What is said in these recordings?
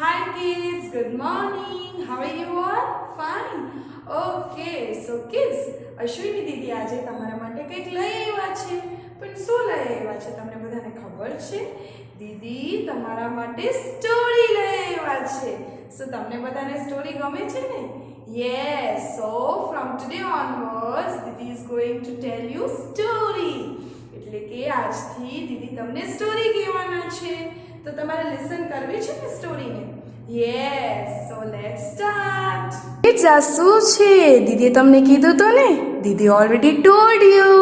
Hi kids, good morning. How are you all? Fine. Okay, so kids, Ashwini દીદી આજે તમારા માટે કંઈક લઈ આવ્યા છે. પણ શું લઈ આવ્યા છે તમને બધાને ખબર છે? દીદી તમારા માટે સ્ટોરી લઈ આવ્યા છે. સો તમને બધાને સ્ટોરી ગમે છે ને? Yes. So from today onwards, Didi is going to tell you story. એટલે કે આજથી દીદી તમને સ્ટોરી કહેવાના છે. તો તમારે લિસન કરવી છે ને સ્ટોરીને? Yes. So let's start. Kids આ શું છે? દીદીએ તમને કીધું તો ને? Didi already told you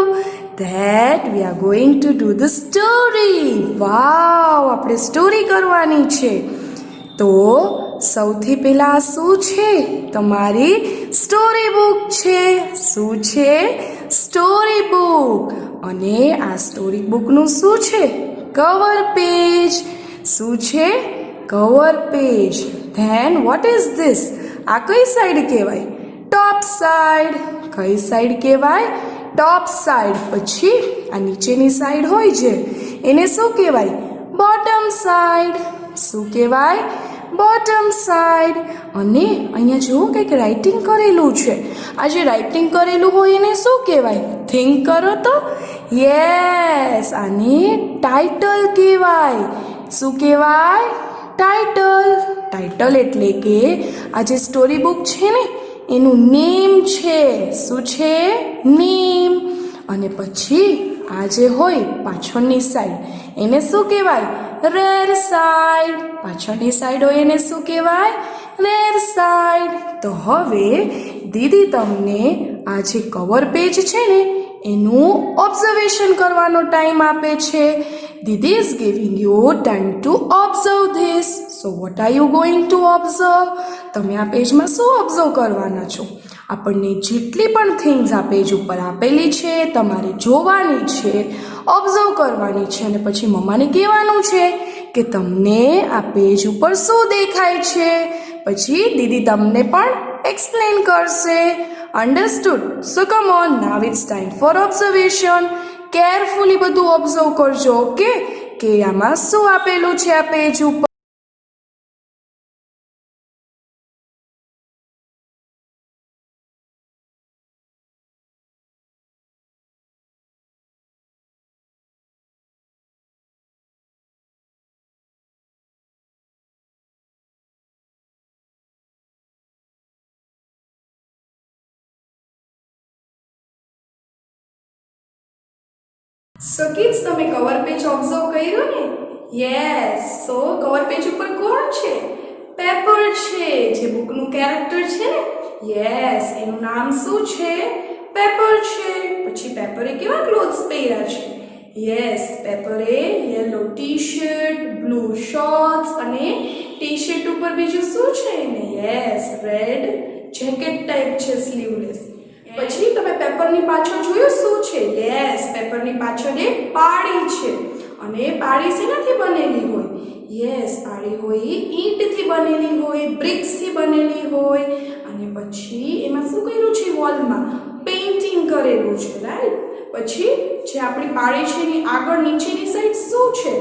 that we are going to do the story. Wow, આપણે સ્ટોરી કરવાની છે. તો સૌથી પહેલા શું છે? તમારી સ્ટોરી બુક છે. શું છે? Story book. અને આ સ્ટોરી બુકનું શું છે? Cover page. શું છે? Cover page. Then what is this? આ કઈ સાઈડ કહેવાય? Top side. કઈ સાઈડ કહેવાય? Top side. પછી આ નીચેની સાઈડ હોય છે એને શું કહેવાય? Bottom side. શું કહેવાય? Bottom side. અને અહીંયા જુઓ કંઈક રાઇટિંગ કરેલું છે. આ જે રાઇટિંગ કરેલું હોય એને શું કહેવાય? થિંક કરો તો. યસ, આને ટાઇટલ કહેવાય. શું કહેવાય? ટાઇટલ. ટાઇટલ એટલે કે આ જે સ્ટોરી બુક છે ને એનું નેમ છે. શું છે? નેમ. અને પછી આ જે હોય પાછળની સાઈડ એને શું કહેવાય? Rare side. પાછળની સાઈડ હોય એને શું કહેવાય? Rare side. તો હવે દીદી તમને આ જે કવર પેજ છે ને એનું ઓબ્ઝર્વેશન કરવાનો ટાઈમ આપે છે. Didi is giving you time to observe this. So what are you going to observe? તમે આ પેજમાં શું ઓબ્ઝર્વ કરવાના છો? આપણને જેટલી પણ થિંગ્સ આ પેજ ઉપર આપેલી છે તમારે જોવાની છે, ઓબ્ઝર્વ કરવાની છે અને પછી મમ્માને કહેવાનું છે કે તમને આ પેજ ઉપર શું દેખાય છે. પછી દીદી તમને પણ એક્સપ્લેન કરશે. Understood? So come on, now it's time for observation. Carefully બધું ઓબ્ઝર્વ કરજો. ઓકે, કે આમાં શું આપેલું છે આ પેજ ઉપર. સો કિડ્સ, તમે કવર પેજ ઓબ્ઝર્વ કર્યું ને? યસ. સો કવર પેજ ઉપર કોણ છે? પેપર છે, જે બુકનું કેરેક્ટર છે ને. યસ, એનું નામ શું છે? પેપર છે. પછી પેપરે કેવા ક્લોથ્સ પહેર્યા છે? યસ, પેપરે yellow T shirt, blue shorts અને ટી શર્ટ ઉપર બીજું શું છે એને? યસ, રેડ જેકેટ ટાઈપ છે, સ્લીવલેસ. પછી તમે પેપરની પાછળ જોયું શું છે? યસ, પેપરની પાછળ એક પાડી છે. અને પાડી શેનાથી બનેલી હોય? યસ, પાડી હોય ઈંટથી બનેલી હોય, બ્રિક્સથી બનેલી હોય. અને પછી એમાં શું કર્યું છે? વોલમાં પેઇન્ટિંગ કરેલું છે, રાઈટ? પછી જે આપણી પાડી છે એની આગળ નીચેની સાઈડ શું છે?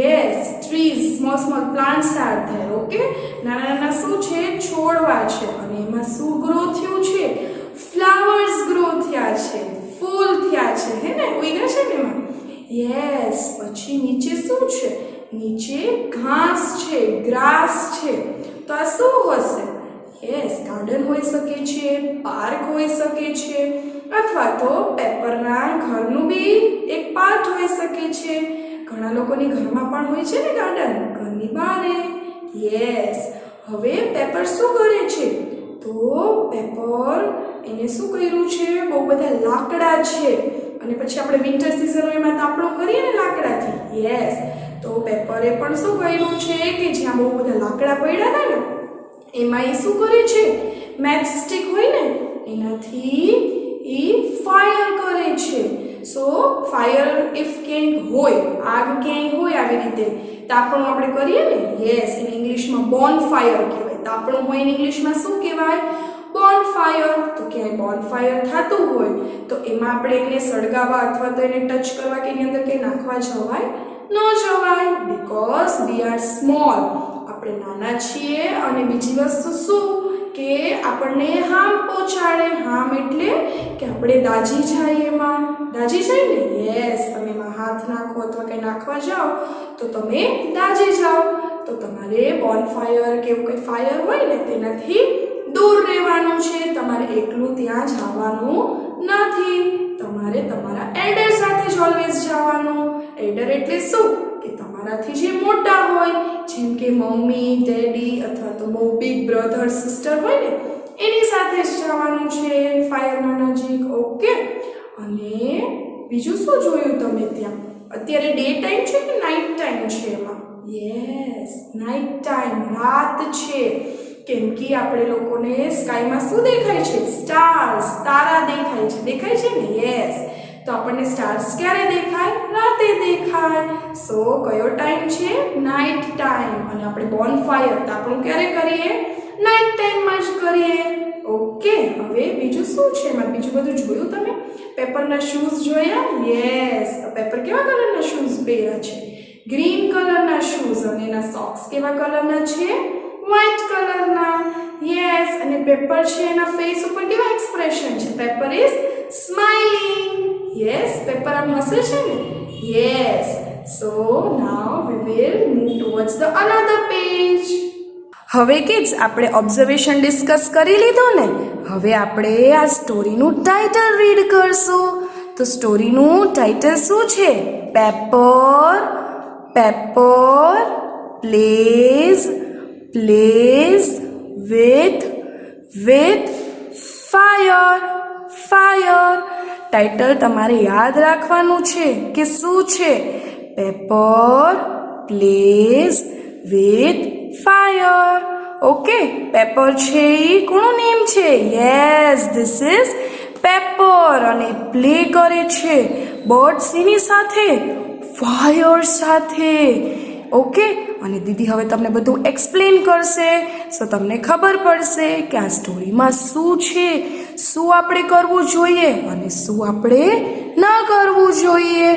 Yes, trees, small small plants are there. Okay, નાના નાના શું છે? છોડવા છે. અને એમાં શું ગ્રો થયું છે? ફ્લાવર્સ ગ્રો થયા છે, ફૂલ થયા છે, હે ને? ઉગ્યા છે ને એમાં. યસ. પછી નીચે શું છે? નીચે ઘાસ છે, ગ્રાસ છે. તો આ શું હશે? યસ, ગાર્ડન હોઈ શકે છે, પાર્ક હોઈ શકે છે, અથવા તો પેપરના ઘરનું બી એક પાર્ટ હોઈ શકે છે. ઘણા લોકોની ઘરમાં પણ હોય છે ને ગાર્ડન, ઘરની બહાર. યસ. હવે પેપર શું કરે છે? તો પેપર એને શું કર્યું છે? બહુ બધા લાકડા છે. અને પછી આપણે વિન્ટર સિઝન એમાં તાપણું કરીએ ને લાકડાથી. યસ, તો પેપરે પણ શું કર્યું છે કે જ્યાં બહુ બધા લાકડા પડ્યા હતા ને એમાં એ શું કરે છે? મેચ સ્ટિક હોય ને એનાથી એ ફાયર કરે છે. સો ફાયર ઇફ ક્યાંક હોય, આગ ક્યાંય હોય આવી રીતે તાપણું આપણે કરીએ ને. યસ, એને ઇંગ્લિશમાં બોન ફાયર કહેવાય. તાપણું હોય એને ઇંગ્લિશમાં શું કહેવાય? બોન ફાયર. તો ક્યાંય બોન ફાયર થતું હોય તો એમાં આપણે એને સળગાવવા અથવા તો એને ટચ કરવા કે એની અંદર કંઈ નાખવા જવાય ન જવાય, બીકોઝ વી આર સ્મોલ. આપણે નાના છીએ અને બીજી વસ્તુ શું કે આપણને હાર્મ પહોંચાડે. હાર્મ એટલે કે આપણે દાજી જાય, એમાં દાજી જાય ને. યસ, તમે એમાં હાથ નાખો અથવા કંઈ નાખવા જાઓ તો તમે દાજી જાઓ. તો તમારે બોનફાયર કે એવું કંઈ ફાયર હોય ને તેનાથી દૂર રહેવાનું છે. તમારે એકલું ત્યાં જવાનું નથી. તમારે તમારા એલ્ડર સાથે જ ઓલવેઝ જવાનું. એલ્ડર એટલે શું કે તમારાથી જે મોટા હોય, જેમ કે મમ્મી, ડેડી અથવા તો બહુ બિગ બ્રધર સિસ્ટર હોય ને એની સાથે જ જવાનું છે ફાયરના નજીક. ઓકે. અને બીજું શું જોયું તમે ત્યાં? અત્યારે ડે ટાઈમ છે કે નાઇટ ટાઈમ છે એમાં? યસ, નાઇટ ટાઈમ, રાત છે. કેમ કે આપણે લોકોને સ્કાયમાં શું દેખાય છે? સ્ટાર્સ, તારા દેખાય છે. દેખાય છે ને? યસ. તો આપણને સ્ટાર્સ ક્યારે દેખાય? રાતે દેખાય. સો કયો ટાઈમ છે? Night time. અને આપણે બોનફાયર તો આપણું ક્યારે કરીએ? નાઇટ ટાઈમમાં જ કરીએ. ઓકે. હવે બીજું શું છે એમાં? બીજું બધું જોયું તમે? પેપરના શૂઝ જોયા? યસ. તો પેપર કેવા કલરના શૂઝ પહેર્યા છે? ગ્રીન કલરના શૂઝ. અને એના સોક્સ કેવા કલરના છે? વ્હાઇટ કલરના. યસ. અને પેપર છે એના ફેસ ઉપર કેવા એક્સપ્રેશન છે? Paper is smiling. Yes, paper આમ હસે છે ને. Yes. So now we will move towards the another page. હવે કિડ્સ આપણે ઓબ્ઝર્વેશન ડિસ્કસ કરી લીધું ને. હવે આપણે આ સ્ટોરીનું ટાઇટલ રીડ કરશું. તો સ્ટોરીનું ટાઇટલ શું છે? Paper plays with fire. Title તમારે યાદ રાખવાનું છે કે શું છે? Paper plays with fire. Okay. Paper છે એ કોનું નેમ છે? Yes, this is paper. અને પ્લે કરે છે બર્ડ શેની સાથે? ફાયર સાથે. ઓકે. અને દીદી હવે તમને બધું એક્સપ્લેન કરશે. સો તમને ખબર પડશે કે આ સ્ટોરીમાં શું છે, શું આપણે કરવું જોઈએ અને શું આપણે ન કરવું જોઈએ.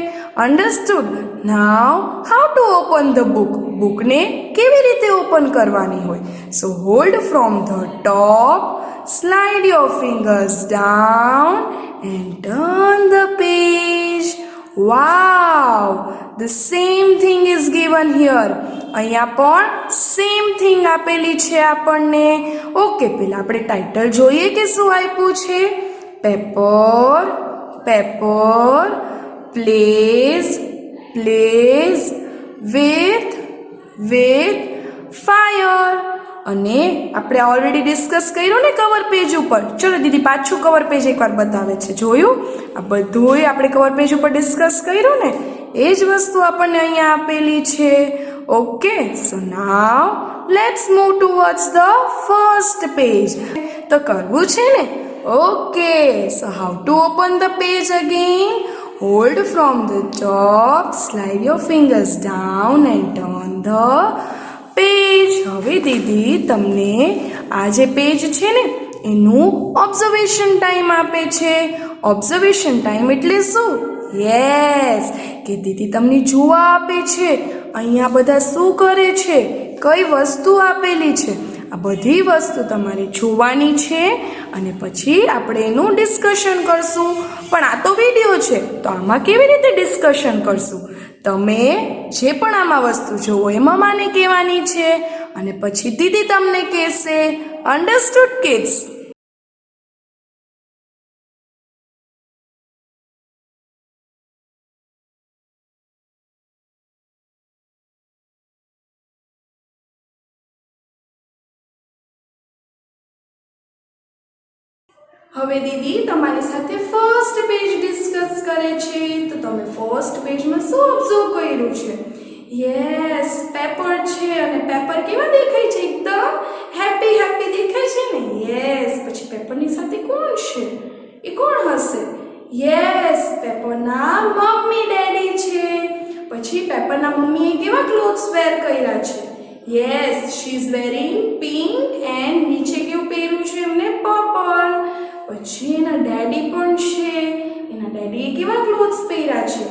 Understood? Now how to open the book. બુકને કેવી રીતે ઓપન કરવાની હોય? So hold from the top, slide your fingers down and turn the page. Wow, the same thing is given here. અહીંયા પણ સેમ થિંગ આપેલી છે આપણને. ઓકે. પહેલા આપણે ટાઇટલ જોઈએ કે શું આપ્યું છે? Paper plays with fire. અને આપણે ઓલરેડી ડિસ્કસ કર્યું ને કવર પેજ ઉપર. ચલો દીદી પાછું કવર પેજ એકવાર બતાવે છે. જોયું? આ બધુંય આપણે કવર પેજ ઉપર ડિસ્કસ કર્યું ને એ જ વસ્તુ આપણને અહીંયા આપેલી છે. Okay. So now let's move towards the first page. તો કરવું છે ને? Okay. So how to open the page again? Hold from the top, slide your fingers down and turn the page. હવે દીદી તમને આ જે પેજ છે ને એનું ઓબ્ઝર્વેશન ટાઈમ આપે છે. ઓબ્ઝર્વેશન ટાઈમ એટલે શું? યસ, કે દીદી તમને જોવા આપે છે અહીંયા બધા શું કરે છે, કઈ વસ્તુ આપેલી છે. આ બધી વસ્તુ તમારે જોવાની છે અને પછી આપણે એનું ડિસ્કશન કરશું. પણ આ તો વિડીયો છે તો આમાં કેવી રીતે ડિસ્કશન કરશું? તમે જે પણ આમાં વસ્તુ જોવો એ મમ્માને કહેવાની છે અને પછી દીદી તમને કહેશે. Understood kids? હવે દીદી તમારી સાથે ફર્સ્ટ પેજ ડિસ્કસ કરે છે. તો તમે ફર્સ્ટ પેજમાં શું ઓબ્ઝર્વ કર્યું છે? યસ, પેપર છે અને પેપર કેવા દેખાય છે? એકદમ હેપી દેખાય છે ને. યસ. પછી પેપરની સાથે કોણ છે? એ કોણ હશે? યસ, પેપરના મમ્મી ડેડી છે. પછી પેપરના મમ્મીએ કેવા ક્લોથ્સ વેર કર્યા છે? Yes, she is wearing pink and નીચે કેવું પહેર્યું છે એમને? પર્પલ. પછી એના ડેડી પણ છે. એના ડેડીએ કેવા ક્લોથ્સ પહેર્યા છે?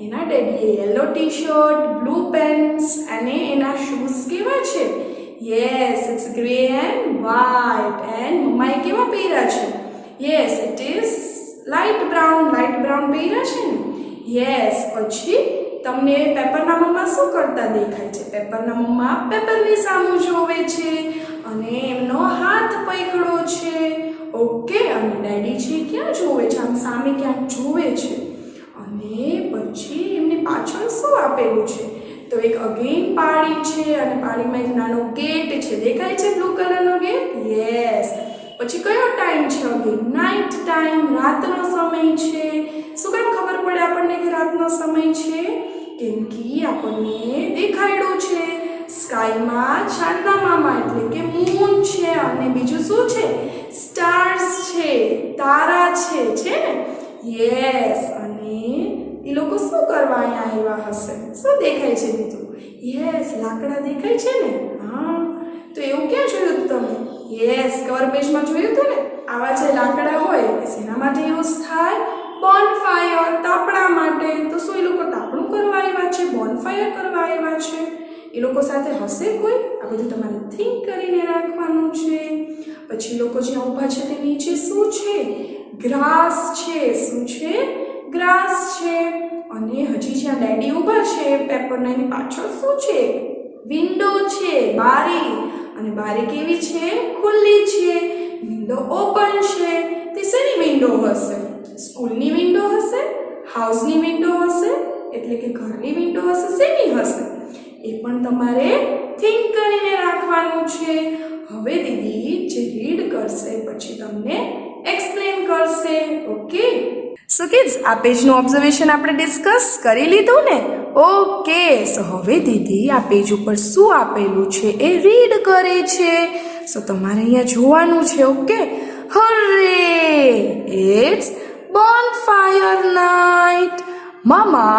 એના ડેડીએ yellow T shirt, blue pants અને એના શૂઝ કેવા છે? Yes it's grey and white and મમ્માએ કેવા પહેર્યા છે yes it is light brown પહેર્યા છે ને યસ પછી તમને પેપરના મમ્મા શું કરતા દેખાય છે પેપરના મમ્મા પેપરની સામું જોવે છે અને એમનો હાથ પકડ્યો છે ઓકે અને ડેડી છે ક્યાં જોવે છે આમ સામે ક્યાંક જોવે છે અને પછી એમની પાછળ શું આપેલું છે તો એક અગેન પાળી છે અને પાળીમાં એક નાનો ગેટ છે દેખાય છે બ્લુ કલરનો ગેટ યસ પછી કયો ટાઈમ છે અગેન નાઇટ ટાઈમ રાતનો સમય છે શું કામ ખબર પડે આપણને કે રાતનો સમય છે કેમ કે આપણને દેખાડ્યું છે સ્કાયમાં ચાંદા મામા એટલે કે મૂન છે અને બીજું શું છે સ્ટાર્સ છે તારા છે ને યસ અને એ લોકો શું કરવા અહીંયા આવ્યા હશે શું દેખાય છે બીજું યસ લાકડા દેખાય છે ને હા તો એવું ક્યાં જોયું હતું તમે યસ કવર પેજમાં જોયું હતું ને આવા જે લાકડા હોય એ શેના માટે યુઝ થાય બોનફાયર તાપણા માટે તો શું એ લોકો તાપણું કરવા આવ્યા છે બોનફાયર કરવા આવ્યા છે એ લોકો સાથે હશે કોઈ આ બધું તમારે થિંક કરીને રાખવાનું છે પછી લોકો જ્યાં ઊભા છે તે નીચે શું છે ગ્રાસ છે શું છે ગ્રાસ છે અને હજી જ્યાં ડેડી ઊભા છે પેપરના એની પાછળ શું છે વિન્ડો છે બારી અને બારી કેવી છે ખુલ્લી છે વિન્ડો ઓપન છે તે શેની વિન્ડો હશે સ્કૂલની વિન્ડો હશે હાઉસની વિન્ડો હશે એટલે કે ઘરની વિન્ડો હશે શેની હશે એ પણ તમારે થિંક કરીને રાખવાનું છે હવે દીદી જે રીડ કરશે પછી તમને એક્સપ્લેન કરશે ઓકે સો કિડ્સ આ પેજનું ઓબ્ઝર્વેશન આપણે ડિસ્કસ કરી લીધું ને ઓકે સો હવે દીદી આ પેજ ઉપર શું આપેલું છે એ રીડ કરે છે સો તમારે અહીંયા જોવાનું છે okay Hare it's bonfire night mama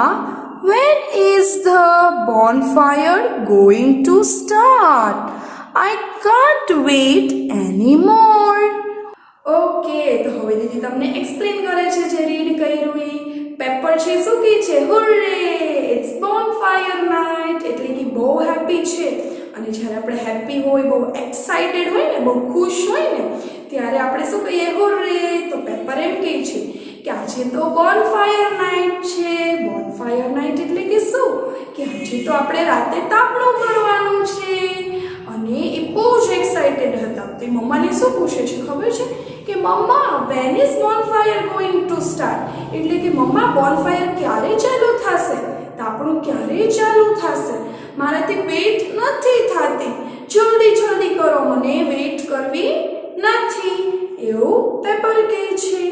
when is the bonfire going to start I can't wait anymore okay તો હવે દીદી તમને એક્સપ્લેન કરે છે જે રીડ કર્યું એ પેપર છે શું કહે છે હુર્રે ઇટ્સ બોનફાયર નાઇટ એટલે કે બહુ હેપી છે અને જ્યારે આપણે હેપી હોય બહુ એક્સાઇટેડ હોય ને બહુ ખુશ હોય ને ત્યારે આપણે શું કહીએ હુર્રે તો પેપર એમ કહે છે કે આજે તો બોનફાયર નાઇટ છે બોનફાયર નાઇટ એટલે કે શું કે આજે તો આપણે રાતે તાપણું કરવાનું છે અને એ બહુ જ એક્સાઇટેડ હતા તે મમ્માને શું પૂછે છે ખબર છે કે mamma when is bonfire going to start એટલે કે મમ્મા બોનફાયર ક્યારે ચાલુ થશે તાપણું ક્યારે ચાલુ થશે મારાથી વેઇટ નથી થતી જલ્દી કરો મને વેઇટ કરવી નથી એવું પેપર કહે છે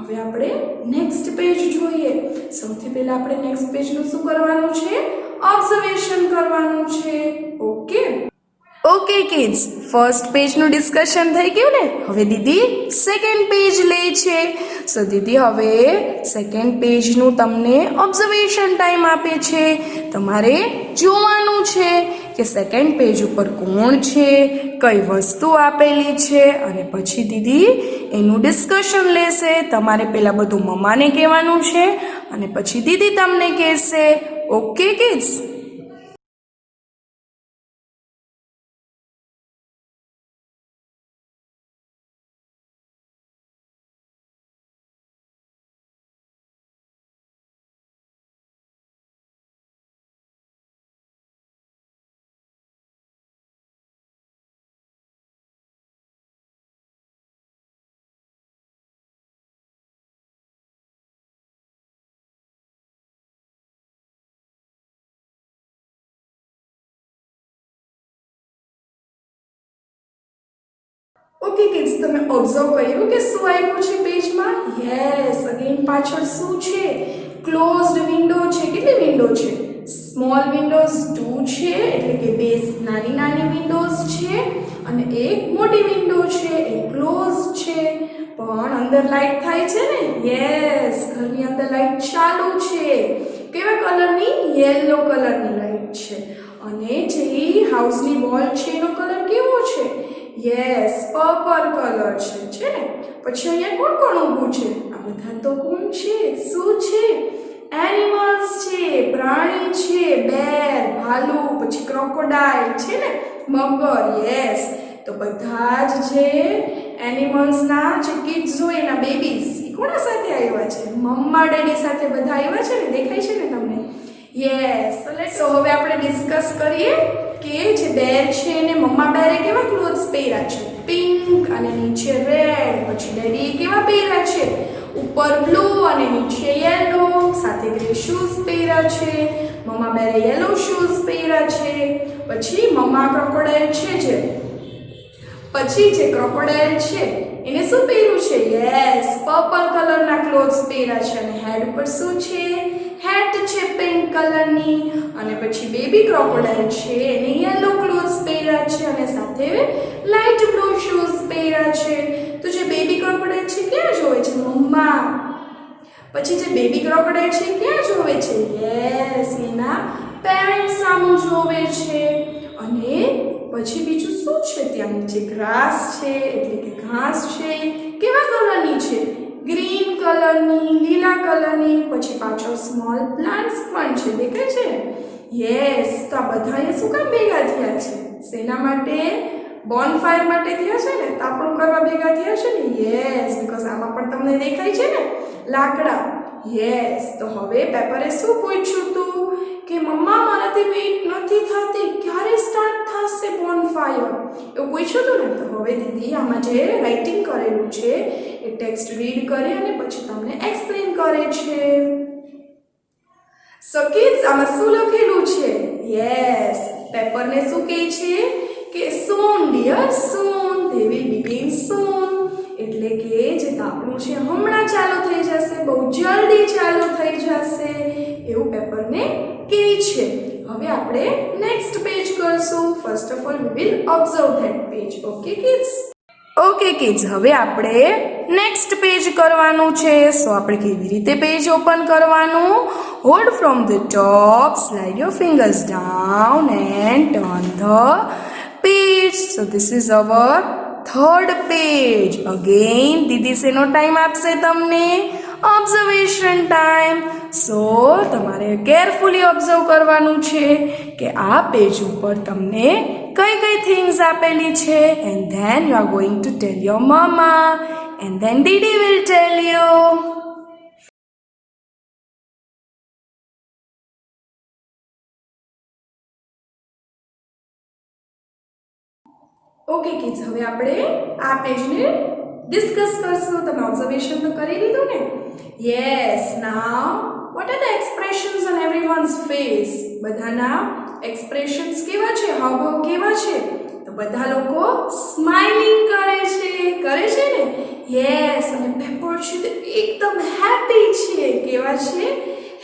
હવે આપણે નેક્સ્ટ પેજ જોઈએ સૌથી પહેલા આપણે નેક્સ્ટ પેજનું શું કરવાનું છે ઓબ્ઝર્વેશન કરવાનું છે ઓકે કિડ્સ ફર્સ્ટ પેજનું ડિસ્કશન થઈ ગયું ને હવે દીદી સેકન્ડ પેજ લે છે સો દીદી હવે સેકન્ડ પેજનું તમને ઓબ્ઝર્વેશન ટાઈમ આપે છે તમારે જોવાનું છે કે સેકન્ડ પેજ ઉપર કોણ છે કઈ વસ્તુ આપેલી છે અને પછી દીદી એનું ડિસ્કશન લેશે તમારે પહેલાં બધું મમ્માને કહેવાનું છે અને પછી દીદી તમને કહેશે ઓકે કિડ્સ ઓકે કિડ્સ તમે ઓબ્ઝર્વ કર્યું કે શું આપ્યું છે પેજમાં યસ અગેન પાછળ શું છે ક્લોઝડ વિન્ડો છે કેટલી વિન્ડો છે સ્મોલ વિન્ડોઝ 2 છે એટલે કે બે નાની વિન્ડોઝ છે અને એક મોટી વિન્ડો છે એ ક્લોઝ છે પણ અંદર લાઈટ થાય છે ને યસ ઘરની અંદર લાઈટ ચાલુ છે કેવા કલરની યેલો કલરની લાઈટ છે અને જે હાઉસની વોલ છે એનો કલર કેવો છે યસ પર્પલ કલર છે ને પછી અહીંયા કોણ ઊભું છે આ બધા તો કોણ છે શું છે એનિમલ્સ છે પ્રાણી છે બેર ભાલુ પછી ક્રોકોડાઇલ છે ને મગર. યસ. તો બધા જ જે એનિમલ્સના જે કિડ્સ હોય એના બેબીઝ એ કોના સાથે આવ્યા છે? મમ્મા ડેડી સાથે બધા આવ્યા છે ને, દેખાય છે ને તમને? યસ. સો હવે આપણે ડિસ્કસ કરીએ કે જે બેર છે એને મમ્મા બેરે કેવા ક્લોથ્સ પહેર્યા છે? પિંક અને નીચે રેડ. પછી ડેડીએ કેવા પહેર્યા છે? ઉપર બ્લુ અને નીચે યેલો, સાથે ગ્રે શૂઝ પહેર્યા છે. મમ્મા બેરે યેલો શૂઝ પહેર્યા છે. પછી મમ્મા ક્રોકોડાઇલ છે જે એને શું પહેર્યું છે? યસ, પર્પલ કલરના ક્લોથ્સ પહેર્યા છે. અને હેડ ઉપર શું છે? હેટ છે પિંક કલરની. અને પછી બેબી ક્રોકોડાઇલ છે એને યેલો ક્લોથ્સ પહેર્યા છે અને સાથે લાઇટ બ્લુ શૂઝ પહેર્યા છે. તો જે બેબી ક્રોકોડાઇલ છે ક્યાં જોવે છે? મમ્મા. પછી જે બેબી ક્રોકોડાઇલ છે ક્યાં જોવે છે? યસ, એના પેરેન્ટ્સ સામું જોવે છે. અને પછી બીજું શું છે? ત્યાં નીચે ગ્રાસ છે, એટલે કે ઘાસ છે. કેવા કલરની છે? ગ્રીન કલરની, લીલા કલરની. પછી પાછળ સ્મોલ પ્લાન્ટ્સ પણ છે, દેખાય છે? યસ. તો આ બધાએ શું કામ ભેગા થયા છે? શેના માટે? બોનફાયર માટે થયા છે ને, તાપણું કરવા ભેગા થયા છે ને. યસ, બીકોઝ આમાં પણ તમને દેખાય છે ને લાકડા. યસ. તો હવે પેપરે શું પૂછ્યું તું કે મમ્મા મારાથી વેઇટ નથી થતી, ક્યારે સ્ટાર્ટ થશે બોનફાયર? એવું પૂછ્યું તું ને. તો હવે દીદી આમાં જે રાઇટિંગ કરેલું છે એ ટેક્સ્ટ રીડ કરે અને પછી તમને એક્સપ્લેન કરે છે. સો કિડ્સ, આમાં શું લખેલું છે? યસ, પેપરને શું કહે છે કે soon dear soon, they will begin soon. એટલે કે જે તાપણું છે હમણાં ચાલુ થઈ જશે, બહુ જલ્દી ચાલુ થઈ જશે, એવું પેપરને કહે છે. હવે આપણે નેક્સ્ટ પેજ કરશું. First of all we will observe that page. Okay kids? Okay kids, હવે આપણે નેક્સ્ટ પેજ કરવાનું છે. સો આપણે કેવી રીતે પેજ ઓપન કરવાનું? Hold from the top, slide your fingers down and turn the page. So this is our third page. Again દીદી શેનો time આપશે તમને? Observation time. સો તમારે કેરફુલી ઓબ્ઝર્વ કરવાનું છે કે આ પેજ ઉપર તમને કઈ કઈ થિંગ્સ આપેલી છે. And then you are going to tell your mamma and then Didi will tell you. Okay kids, હવે આપણે આ પેજને ડિસ્કસ કરશું. તમે ઓબ્ઝર્વેશન તો કરી લીધું ને? Yes. Now what are the expressions on everyone's face? બધાના એક્સપ્રેશન્સ કેવા છે? હાવભાવ કેવા છે? તો બધા લોકો સ્માઇલિંગ કરે છે ને? યસ. અને પેપર છે તો એકદમ હેપી છે. કેવા છે?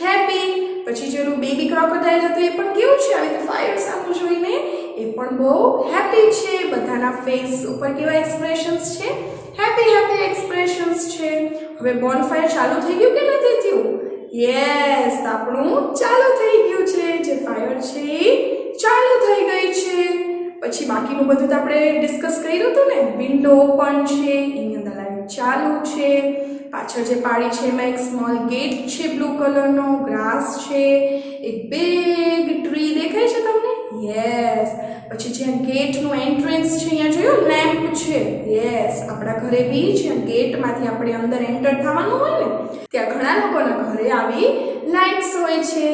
હેપી. પછી જેનું બેબી ક્રોકોડાઇલ હતું એ પણ કેવું છે? આવી તો ફાયર સામું જોઈને એ પણ બહુ હેપી છે. બધાના ફેસ ઉપર કેવા એક્સપ્રેશન્સ છે? હેપી હેપી એક્સપ્રેશન્સ છે. હવે બોનફાયર ચાલુ થઈ ગયું કે નથી થયું? યસ, આપણું ચાલુ થઈ ગયું છે. જે ફાયર છે ચાલુ થઈ ગઈ છે. પછી બાકીનું બધું તો આપણે ડિસ્કસ કર્યું હતું ને. વિન્ડો ઓપન છે, એની અંદર લાઈટ ચાલુ છે. પાછળ જે પાડી છે એમાં એક સ્મોલ ગેટ છે બ્લુ કલરનો. ગ્રાસ છે, એક બિગ ટ્રી દેખાય છે તમને? યસ. પછી જ્યાં ગેટનું એન્ટ્રન્સ છે અહીંયા જોયું લેમ્પ છે. યસ, આપણા ઘરે બી જ્યાં ગેટમાંથી આપણે અંદર એન્ટર થવાનું હોય ને ત્યાં ઘણા લોકોના ઘરે આવી લાઇટ્સ હોય છે.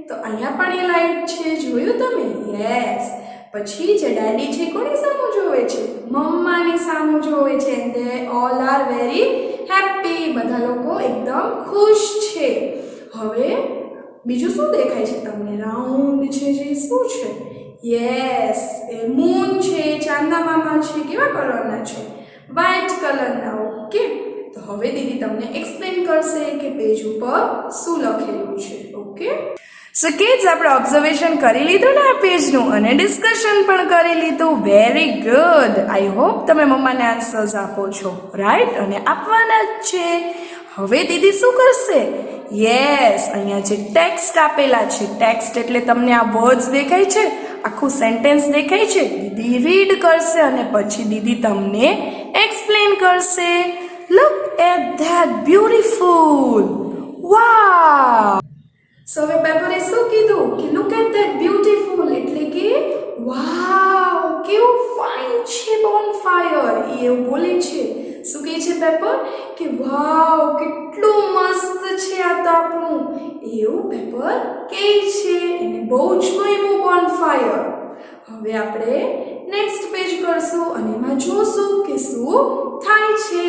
તો અહીંયા પણ એ લાઇટ છે, જોયું તમે? યસ. પછી જે ડેડી છે કોની સામું જોવે છે? મમ્માની સામું જોવે છે. And they all are very happy. બધા લોકો એકદમ ખુશ છે. હવે બીજું શું દેખાય છે તમને? રાઉન્ડ છે જે શું છે? યસ, એ મૂન છે, ચાંદા મામા છે. કેવા કલરના છે? વ્હાઇટ કલરના. ઓકે. તો હવે દીદી તમને એક્સપ્લેન કરશે કે પેજ ઉપર શું લખેલું છે. ઓકે? સો કિડ્સ, આપણે ઓબ્ઝર્વેશન કરી લીધું ને આ પેજનું અને ડિસ્કશન પણ કરી લીધું. Very good. આઈ હોપ તમે મમ્માને આન્સર્સ આપો છો, રાઈટ? અને આપવાના જ છે. હવે દીદી શું કરશે? યસ, અહીંયા જે ટેક્સ્ટ આપેલા છે, ટેક્સ્ટ એટલે તમને આ વર્ડ્સ દેખાય છે, આખું સેન્ટેન્સ દેખાય છે, દીદી રીડ કરશે અને પછી દીદી તમને એક્સપ્લેન કરશે. Look at that beautiful. Wow. So હવે પેપરે શું કીધું કે લુક એટ ધેટ બ્યુટીફુલ, એટલે કે વાવ કેવું ફાઇન છે બોનફાયર, એ એવું બોલે છે. શું કહે છે પેપર કે વાવ કેટલું મસ્ત છે આ તો આપણું, એવું પેપર કહે છે. એને બહુ જ ગમ્યું બોનફાયર. હવે આપણે નેક્સ્ટ પેજ કરશું અને એમાં જોશું કે શું થાય છે.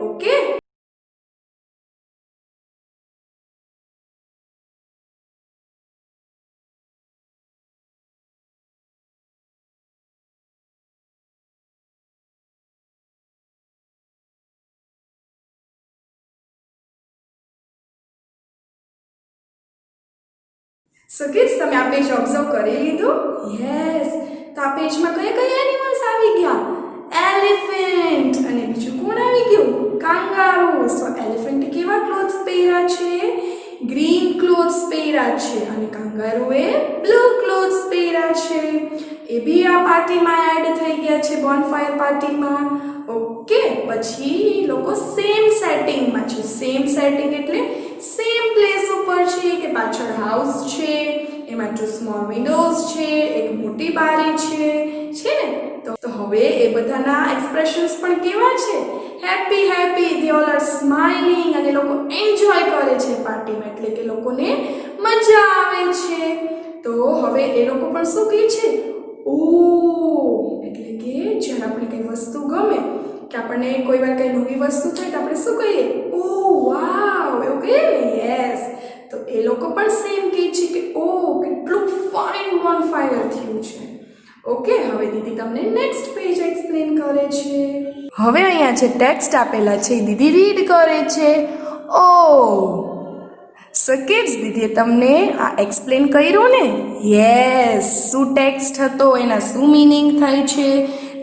ઓકે, સો કિડ્સ તમે આ પેજ ઓબ્ઝર્વ કરી લીધું? યસ. તો આ પેજમાં કયા કયા એનિમલ્સ આવી ગયા? એલિફન્ટ, અને બીજું કોણ આવી ગયું? કાંગારૂ. સો એલિફન્ટ કેવા ક્લોથ્સ પહેર્યા છે? ગ્રીન ક્લોથ્સ પહેર્યા છે, અને કાંગારૂએ બ્લુ ક્લોથ્સ પહેર્યા છે. એ બી આ પાર્ટીમાં એડ થઈ ગયા છે, બોનફાયર પાર્ટીમાં. ઓકે, પછી લોકો સેમ સેટિંગમાં છે. સેમ સેટિંગ એટલે સેમ પ્લેસ ઉપર છે કે પાછળ હાઉસ છે, એમાં ટુ સ્મોલ વિન્ડોઝ છે, એક મોટી બારી છે ને? તો હવે એ બધાના એક્સપ્રેશન્સ પણ કેવા છે? Happy happy, they all are smiling, અને લોકો એન્જોય કરે છે પાર્ટીમાં, એટલે કે લોકોને મજા આવે છે. તો હવે એ લોકો પણ શું કહે છે? ઓ, એટલે કે જ્યારે આપણે કઈ વસ્તુ ગમે કે આપણને કોઈ વાર કઈ નવી વસ્તુ થાય તો આપણે શું કહીએ? ઓ વાવ, એવું કહીએ ને? યસ. તો એ લોકો પણ સેમ કહે છે કે ઓ કેટલું ફાઇન બોનફાયર થયું છે. ઓકે, હવે દીદી તમને નેક્સ્ટ પેજ એક્સપ્લેન કરે છે. હવે અહીંયા જે ટેક્સ્ટ આપેલા છે એ દીદી રીડ કરે છે. ઓ, સો કિડ્સ, દીદીએ તમને આ એક્સપ્લેન કર્યું ને? યસ. શું ટેક્સ્ટ હતો, એના શું મિનિંગ થાય છે?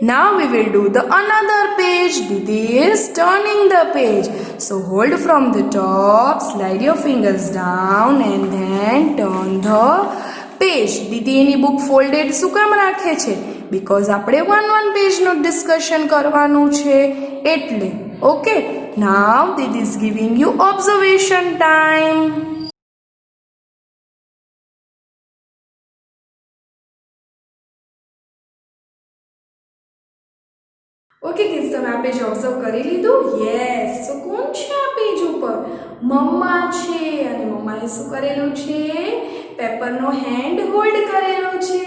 Now we will do the another page. Didi is turning the page. So hold from the top, slide your fingers down and then turn the page. Didi any book folded શું કામ રાખે છે? Because આપણે one પેજનું discussion કરવાનું છે એટલે. Okay, now Didi is giving you observation time. Okay kids, તમે આ પેજ ઓબ્ઝર્વ કરી લીધું? યસ. સો કોણ છે આ પેજ ઉપર? મમ્મા છે, અને મમ્માએ શું કરેલું છે? પેપરનો હેન્ડ હોલ્ડ કરેલો છે,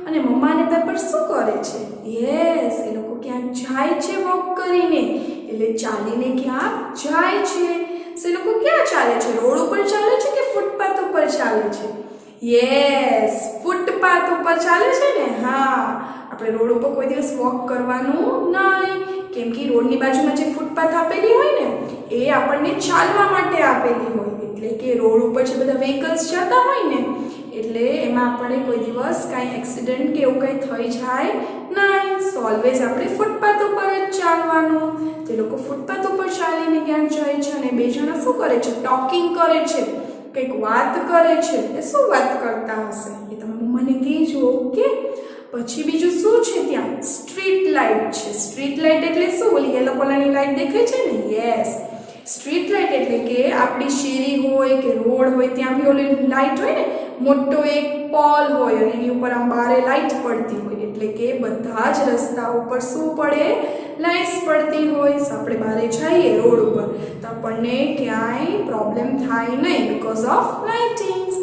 અને મમ્મા અને પેપર શું કરે છે? યસ, એ લોકો ક્યાંક જાય છે વોક કરીને, એટલે ચાલીને ક્યાંક જાય છે. સો એ લોકો ક્યાં ચાલે છે? રોડ ઉપર ચાલે છે કે ફૂટપાથ ઉપર ચાલે છે? યસ, ફૂટપાથ ઉપર ચાલે છે ને? હા, આપણે રોડ ઉપર કોઈ દિવસ વોક કરવાનું નહીં, કેમ કે રોડની બાજુમાં જે ફૂટપાથ આપેલી હોય ને એ આપણને ચાલવા માટે આપેલી હોય, એટલે કે રોડ ઉપર જે બધા વ્હીકલ્સ જતા હોય ને એટલે એમાં આપણે કોઈ દિવસ કાંઈ એક્સિડન્ટ કે એવું કંઈ થઈ જાય નહીં. સો ઓલવેઝ આપણે ફૂટપાથ ઉપર જ ચાલવાનું. તે લોકો ફૂટપાથ ઉપર ચાલીને ક્યાંક જાય છે, અને બે જણા શું કરે છે? ટોકિંગ કરે છે, કંઈક વાત કરે છે. એ શું વાત કરતા હશે એ તમે મને કહેજો. ઓકે, પછી બીજું શું છે? ત્યાં સ્ટ્રીટ લાઇટ છે. સ્ટ્રીટ લાઇટ એટલે શું? ઓલી યલો કલરની લાઇટ દેખાય છે ને? યસ. સ્ટ્રીટ લાઇટ એટલે કે આપણી શેરી હોય કે રોડ હોય ત્યાં બી ઓલી લાઇટ હોય ને, મોટો એક પોલ હોય અને એની ઉપર આમ બારે લાઇટ પડતી હોય, એટલે કે બધા જ રસ્તા ઉપર શું પડે? લાઇટ્સ પડતી હોય. સો આપણે બારે જઈએ રોડ ઉપર તો આપણને ક્યાંય પ્રોબ્લેમ થાય નહીં બીકોઝ ઓફ લાઇટિંગ્સ.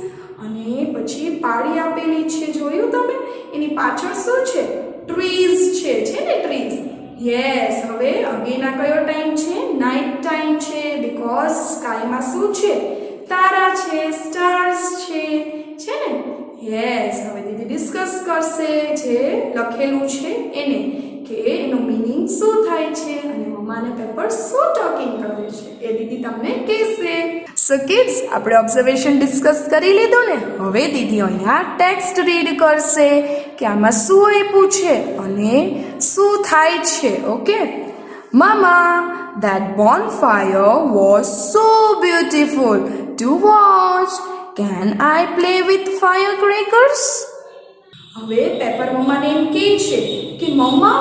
અને પછી પાળી આપેલી છે, જોયું તમે? એની પાછળ શું છે? ટ્રીઝ છે ને? ટ્રીઝ. યસ. હવે અગેન આ કયો ટાઈમ છે? નાઇટ ટાઈમ છે, બીકોઝ સ્કાયમાં શું છે? તારા છે, સ્ટાર્સ છે ને? યસ. હવે દીદી ડિસ્કસ કરશે જે લખેલું છે એને, કે એનો મીનિંગ શું થાય છે અને મમ્મા અને પેપર શું ટોકિંગ કરે છે એ દીદી તમને કહેશે. સો કિડ્સ, આપણે ઓબ્ઝર્વેશન ડિસ્કસ કરી લીધું ને? હવે દીદી અહીંયા ટેક્સ્ટ રીડ કરશે કે આમાં શું આપ્યું છે અને શું થાય છે. Okay. Mama, that bonfire was so beautiful to watch. Can I play with firecrackers? હવે પેપર મમ્માને એમ કહે છે કે મમ્મા,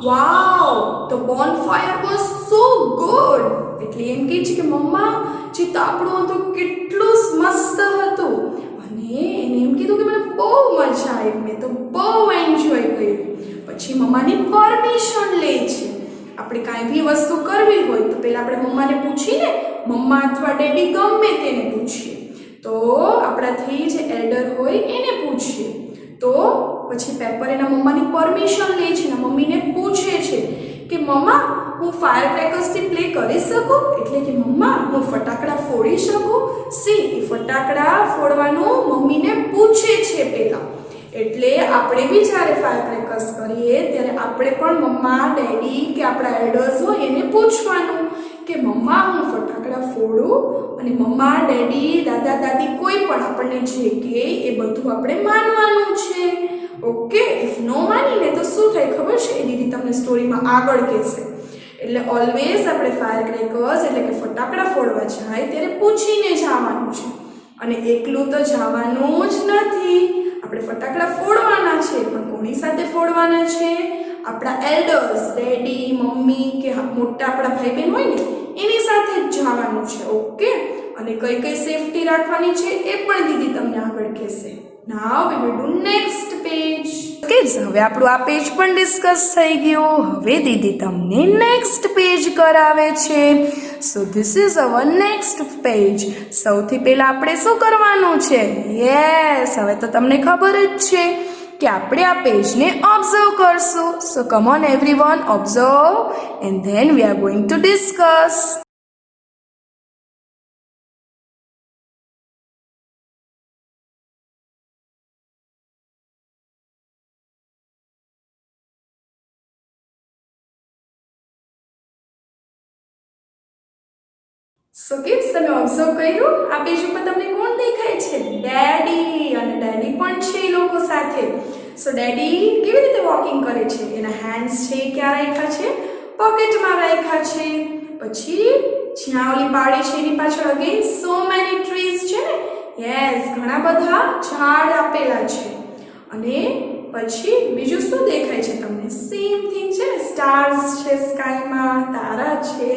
વાવ, the bonfire was so good. એટલે એમ કહે છે કે મમ્મા, જે ચિત્ર આપણું તો કેટલું મસ્ત હતું અને એને એમ કીધું કે મને બહુ મજા આવી, મેં તો બહુ એન્જોય કર્યું. પછી મમ્માની પરમિશન લે છે. આપણે કાંઈ બી વસ્તુ કરવી હોય તો પહેલાં આપણે મમ્માને પૂછીને, મમ્મા અથવા ડેડી ગમે તેને પૂછીએ. તો આપણાથી જે એલ્ડર હોય એને પૂછીએ. તો પછી પેપર એના મમ્માની પરમિશન લે છે, એના મમ્મીને પૂછે છે કે મમ્મા હું ફાયર ક્રેકર્સથી પ્લે કરી શકું? એટલે કે મમ્મા હું ફટાકડા ફોડી શકું? સી એ ફટાકડા ફોડવાનું મમ્મીને પૂછે છે પહેલાં. એટલે આપણે બી જ્યારે ફાયર ક્રેકર્સ કરીએ ત્યારે આપણે પણ મમ્મા, ડેડી કે આપણા એલ્ડર્સ હોય એને પૂછવાનું કે મમ્મા હું ફટાકડા ફોડું? અને મમ્મા, ડેડી, દાદા, દાદી કોઈ પણ આપણને જે કહે એ બધું આપણે માનવાનું છે. ઓકે, ઇફ નો માનીને તો શું થાય ખબર છે? એ દીદી તમને સ્ટોરીમાં આગળ કહેશે. એટલે ઓલવેઝ આપણે ફાયર ક્રેકર્સ એટલે કે ફટાકડા ફોડવા જાય ત્યારે પૂછીને જવાનું છે. અને એકલું તો જવાનું જ નથી. આપણે ફટાકડા ફોડવાના છે, પણ કોની સાથે ફોડવાના છે? આપણા એલ્ડર્સ, ડેડી, મમ્મી કે મોટા આપણા ભાઈ બહેન હોય ને એની સાથે જ જવાનું છે. ઓકે, અને કઈ કઈ સેફટી રાખવાની છે એ પણ દીદી તમને આગળ કહેશે. Now we will do next page. Kids, હવે આપણું આ પેજ પણ ડિસ્કસ થઈ ગયું. હવે દીદી તમને નેક્સ્ટ પેજ કરાવે છે. So this is our next page. સૌથી પહેલા આપણે શું કરવાનું છે? યસ, હવે તો તમને ખબર જ છે કે આપણે આ પેજને ઓબ્ઝર્વ કરશું. So come on everyone, observe and then we are going to discuss. So kids, તમે ઓબ્ઝર્વ કર્યું આ પેજ ઉપર તમને કોણ દેખાય છે? ડેડી. અને ડેડી પણ છે એ લોકો સાથે. સો ડેડી કેવી રીતે વોકિંગ કરે છે? એના હેન્ડ્સ છે ક્યાં રાખ્યા છે? પોકેટમાં રાખ્યા છે. પછી જ્યાં ઓલી પાડી છે એની પાછળ અગેન સો મેની ટ્રીઝ છે ને? યસ, ઘણા બધા ઝાડ આપેલા છે. અને પછી બીજું શું દેખાય છે તમને? સેમ થિંગ છે ને, સ્ટાર્સ છે સ્કાયમાં, તારા છે.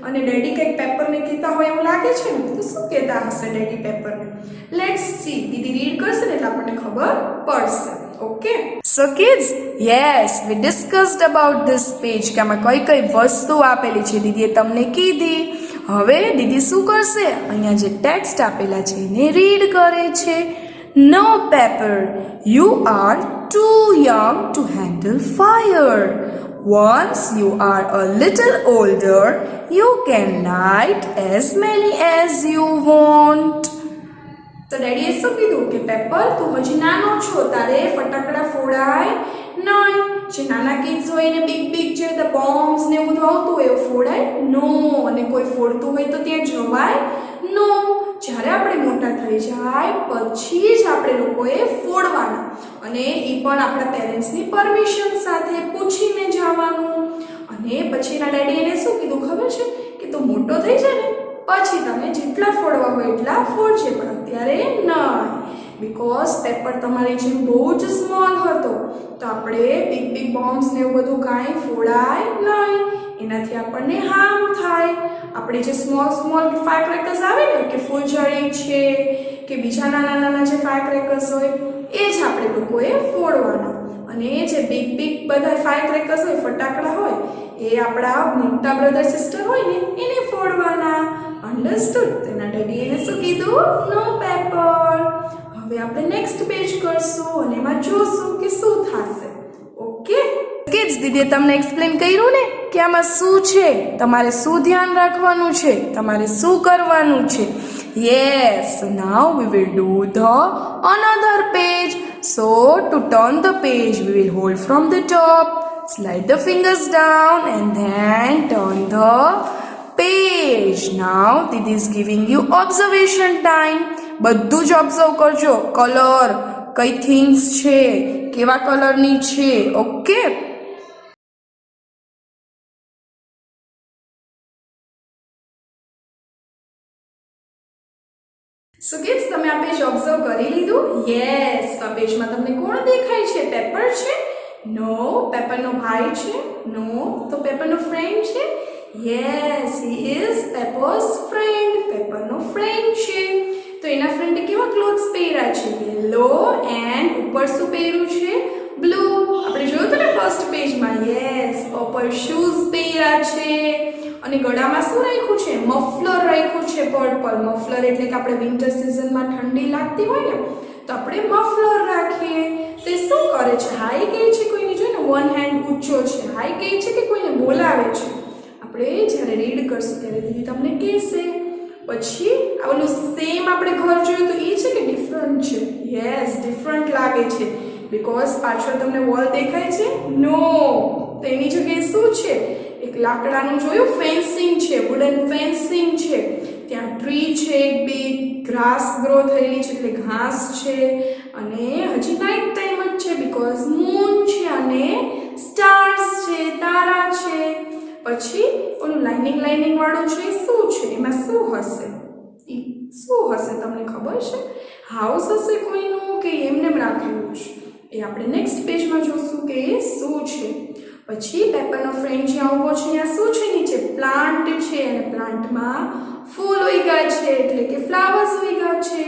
અને ડેડી કંઈક પેપરને કહેતા હોય એવું લાગે છે ને, તો શું કહેતા હશે ડેડી પેપરને? Let's see. દીદી રીડ કરશે ને એટલે આપણને ખબર પડશે. Okay, so kids, yes, we discussed about this page કે આમાં કઈ કઈ વસ્તુ આપેલી છે દીદીએ તમને કીધી. હવે દીદી શું કરશે? અહીંયા જે ટેક્સ્ટ આપેલા છે એને રીડ કરે છે. No, Pepper, you are too young to handle fire. Once you are a little older, you can light as many as you want. તો ડેડીએ શું કીધું કે પેપર, તું હજી નાનો છો, તારે ફટાકડા ફોડાય નહીં. જે નાના કિડ્સ હોય એને બિગ બિગ જે બોમ્બ્સ ને એવું બધું આવતું હોય એવું ફોડાય નો. અને કોઈ ફોડતું હોય તો ત્યાં જવાય નો. જ્યારે આપણે મોટા થઈ જાય પછી જ આપણે લોકોએ ફોડવાના. અને એ પણ આપણા પેરેન્ટ્સની પરમિશન સાથે પૂછીને જવાનું. અને પછી એના ડેડી એને શું કીધું ખબર છે? કે તું મોટો થઈ જાય ને પછી તમે જેટલા ફોડવા હોય એટલા ફોડજે, પણ અત્યારે નહીં. બિકોઝ પેપર તમારી જેમ બહુ જ સ્મોલ હતો, તો આપણે બિગ બિગ બોમ્બ્સ ને એવું બધું કાંઈ ફોડાય નહીં. એનાથી આપણને હાર્મ થાય. આપણે જે સ્મોલ ફાયર ક્રેકર્સ આવે ને કે ફૂલઝડી છે કે બીજા નાના નાના જે ફાયર ક્રેકર્સ હોય એ જ આપણે લોકોએ ફોડવાના. અને જે બિગ બધા ફાયર ક્રેકર્સ હોય, ફટાકડા હોય, એ આપણા મોટા બ્રધર સિસ્ટર હોય ને એને ફોડવાના. અન્ડરસ્ટુડ? તેના ડેડી એને શું કીધું? નો પેપર. હવે આપણે નેક્સ્ટ પેજ કરશું અને એમાં જોશું કે શું થશે. ઓકે કિડ્સ, દીદીએ તમને એક્સપ્લેન કર્યું ને કે આમાં શું છે, તમારે શું ધ્યાન રાખવાનું છે, તમારે શું કરવાનું છે. Yes, now we will do the another page. So to turn the page we will hold from the top, slide the fingers down and then turn the page. Now Didi is giving you observation time. બધું જ observe કરજો. Colour, કઈ things છે, કેવા કલરની છે. Okay, so kids, તમે આ પેજ ઓબ્ઝર્વ કરી લીધું? યસ, આ પેજમાં તમને કોણ દેખાય છે? પેપર છે? નો. પેપરનો ભાઈ છે? નો. તો પેપરનો ફ્રેન્ડ છે? Yes, he is papers friend. Paper છે યલો એન્ડ ઉપર શું પહેર્યું છે બ્લુ. આપણે જોયું હતું ને ફર્સ્ટ પેજમાં. યસ, પર્પલ શૂઝ પહેર્યા છે અને ગળામાં શું રાખ્યું છે મફલર રાખ્યું છે પર્પલ. મફલર એટલે કે આપણે વિન્ટર સિઝનમાં ઠંડી લાગતી હોય ને તો આપણે મફલર રાખીએ. તે શું કરે છે હાઈ કહે છે કોઈને, જોઈને વન હેન્ડ ઊંચો છે, હાઈ કહે છે કે કોઈને બોલાવે છે. આપણે જ્યારે રીડ કરશું ત્યારે દીદી તમને કહેશે. પછી ઓલું સેમ આપણે ઘર જોયું તો એ છે કે ડિફરન્ટ છે. યસ, ડિફરન્ટ લાગે છે બીકોઝ પાછળ તમને વોલ દેખાય છે. નો, તેની જગ્યાએ શું છે એક લાકડાનું જોયું ફેન્સિંગ છે, વુડન ફેન્સિંગ છે. ત્યાં ટ્રી છે, એક બિગ ગ્રાસ ગ્રો થયેલી છે એટલે ઘાસ છે. અને હજી નાઇટ ટાઈમ જ છે બીકોઝ મૂન છે અને સ્ટાર્સ છે, તારા છે. પછી ઓલું લાઇનિંગ વાળું છે શું છે, એમાં શું હશે, એ શું હશે તમને ખબર છે? હાઉસ હશે કોઈનું કે એમને રાખેલું છે, એ આપણે નેક્સ્ટ પેજમાં જોશું કે એ શું છે. પછી પેપરનો ફ્રેન્ડ જ્યાં ઊભો છે ત્યાં શું છે નીચે પ્લાન્ટ છે અને પ્લાન્ટમાં ફૂલ ઉગ્યા છે એટલે કે ફ્લાવર્સ ઉગ્યા છે.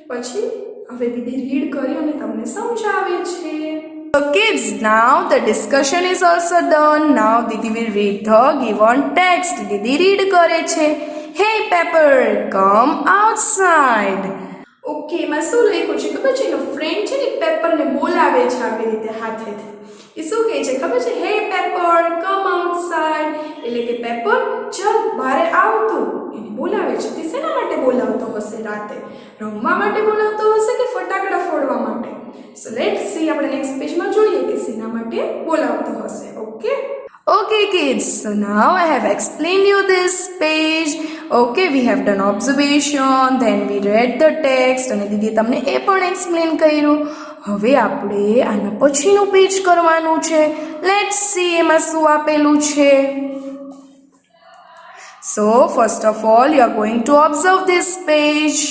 પછી હવે દીદી રીડ કરી અને તમને સમજાવે છે. So kids, now the discussion is also done. Now Didi will read the given text. Didi read કરે છે. Hey Pepper, come outside. Okay, એમાં શું લખ્યું છે ખબર છે? એનો ફ્રેન્ડ છે ને પેપરને બોલાવે છે આવી રીતે હાથેથી. એ શું કહે છે ખબર છે? હે પેપર, કમ આઉટસાઇડ. એટલે કે પેપર ચાલ બહાર આવતું, એને બોલાવે છે. તે શેના માટે બોલાવતો હશે? રાતે રમવા માટે બોલાવતો હશે કે ફટાકડા ફોડવા માટે? So let's see, આપણે નેક્સ્ટ પેજમાં જોઈએ કે શેના માટે બોલાવતો હશે. Okay kids, so now I have explained you this page. Okay, we have done observation, then we read the text અને દીદી તમને એ પણ એક્સપ્લેન કર્યું. હવે આપણે આના પછીનું પેજ કરવાનું છે. લેટ્સ સી એમાં શું આપેલું છે. So first of all you are going to observe this page.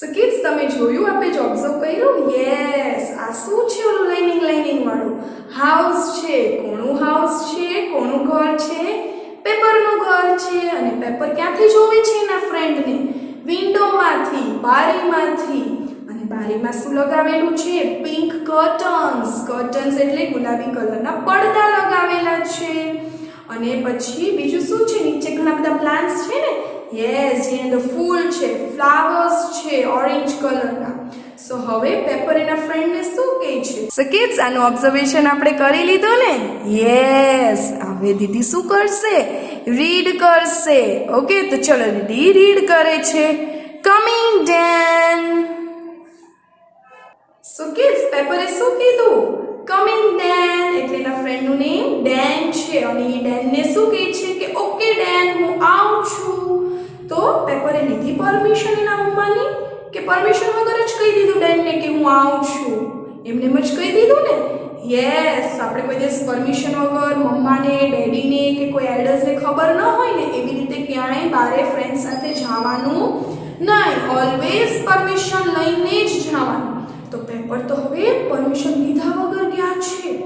So kids, તમે જોયું આ પેજ ઓબ્ઝર્વ કર્યું? યસ, આ શું છે ઓલું લાઇનિંગ વાળું? હાઉસ છે. કોનું હાઉસ છે? કોનું ઘર છે? પેપરનું ઘર છે. અને પેપર ક્યાંથી જોવે છે એના ફ્રેન્ડને? વિન્ડોમાંથી, બારીમાંથી. અને બારીમાં શું લગાવેલું છે? Pink curtains. કર્ટન્સ એટલે ગુલાબી કલરના પડદા લગાવેલા છે. અને પછી બીજું શું છે? નીચે ઘણા બધા પ્લાન્ટ્સ છે ને. યસ, જેની અંદર ફૂલ છે, ફ્લાવર્સ છે ઓરેન્જ કલરના. સો હવે પેપર એના ફ્રેન્ડને શું કહે છે? સો કિડ્સ, આનું ઓબ્ઝર્વેશન આપણે કરી લીધું ને. યસ, હવે દીદી શું કરશે? રીડ કરશે. ઓકે, તો ચલો દીદી રીડ કરે છે. કમિંગ ડેન. સો કિડ્સ, પેપરે શું કીધું? કમિંગ ડેન. એટલે એના ફ્રેન્ડનું નેમ ડેન છે અને એ ડેનને શું કહે છે કે ઓકે ડેન, હું આવું છું. તો પેપરે લીધી પરમિશન એના મમ્માની કે પરમિશન વગર જ કહી દીધું ડેનને કે હું આવું છું? એમને જ કહી દીધું ને. યસ, આપણે કોઈ દિવસ પરમિશન વગર મમ્માને, ડેડીને કે કોઈ એલ્ડર્સને ખબર ન હોય ને એવી રીતે ક્યાંય બારે ફ્રેન્ડ સાથે જવાનું નહીં. ઓલવેઝ પરમિશન લઈને જ જવાનું. તો પેપર તો હવે પરમિશન લીધા વગર ગયા છે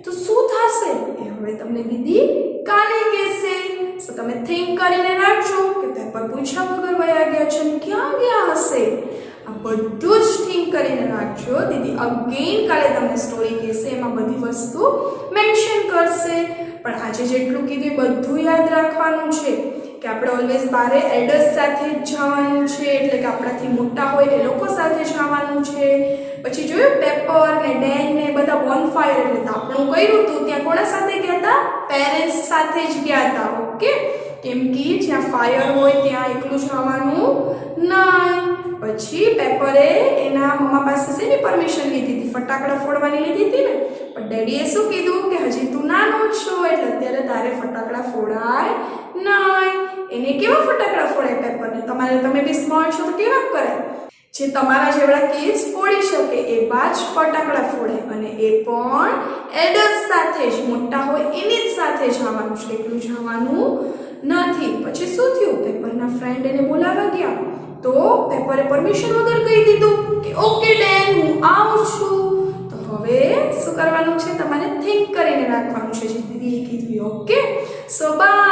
તો શું થશે એ હવે તમને દીદી કાલે કહેશે. સો તમે થિંક કરીને રાખજો કે પેપર પૂછ્યા વગર વયા ગયા છે અને ક્યાં ગયા હશે. આ બધું જ થિંક કરીને રાખજો. દીદી અગેન કાલે તમને સ્ટોરી કહેશે, એમાં બધી વસ્તુ મેન્શન કરશે. પણ આજે જેટલું કીધું એ બધું યાદ રાખવાનું છે કે આપણે ઓલવેઝ બારે એલ્ડર્સ સાથે જ જવાનું છે. એટલે કે આપણાથી મોટા હોય એ લોકો સાથે જવાનું છે. પછી જોયું પેપર ને ડેન ને બધા બોનફાયર એટલે તાપણું કર્યું હતું. ત્યાં કોના સાથે ગયા હતા? પેરેન્ટ્સ સાથે જ ગયા હતા. ઓકે, કેમ કે જ્યાં ફાયર હોય ત્યાં એકલું જવાનું નહીં. પછી પેપરે એના મમ્મા પાસે શેની પરમિશન લીધી હતી? ફટાકડા ફોડવાની લીધી હતી ને. પણ ડેડીએ શું કીધું કે હજી તું નાનો છો એટલે અત્યારે તારે ફટાકડા ફોડાય નહીં. એને કેવા ફટાકડા ફોડાય પેપરને? તમે બી સ્મોલ છો તો કેવા કરાય? જે તમારા જેવડા કિડ્સ ફોડી શકે એવા જ ફટાકડા ફોડે અને એ પણ એડલ્ટ સાથે જ. મોટા હોય એની જ સાથે જવાનું છે, એકલું જવાનું નથી. પછી શું થયું? પેપરના ફ્રેન્ડ એને બોલાવવા ગયા તો પેપરે પરમિશન વગર કહી દીધું કે ઓકે ડેન હું આવું છું. તો હવે શું કરવાનું છે? તમારે થિંક કરીને રાખવાનું છે જે દીદીએ કીધું. Okay, so by.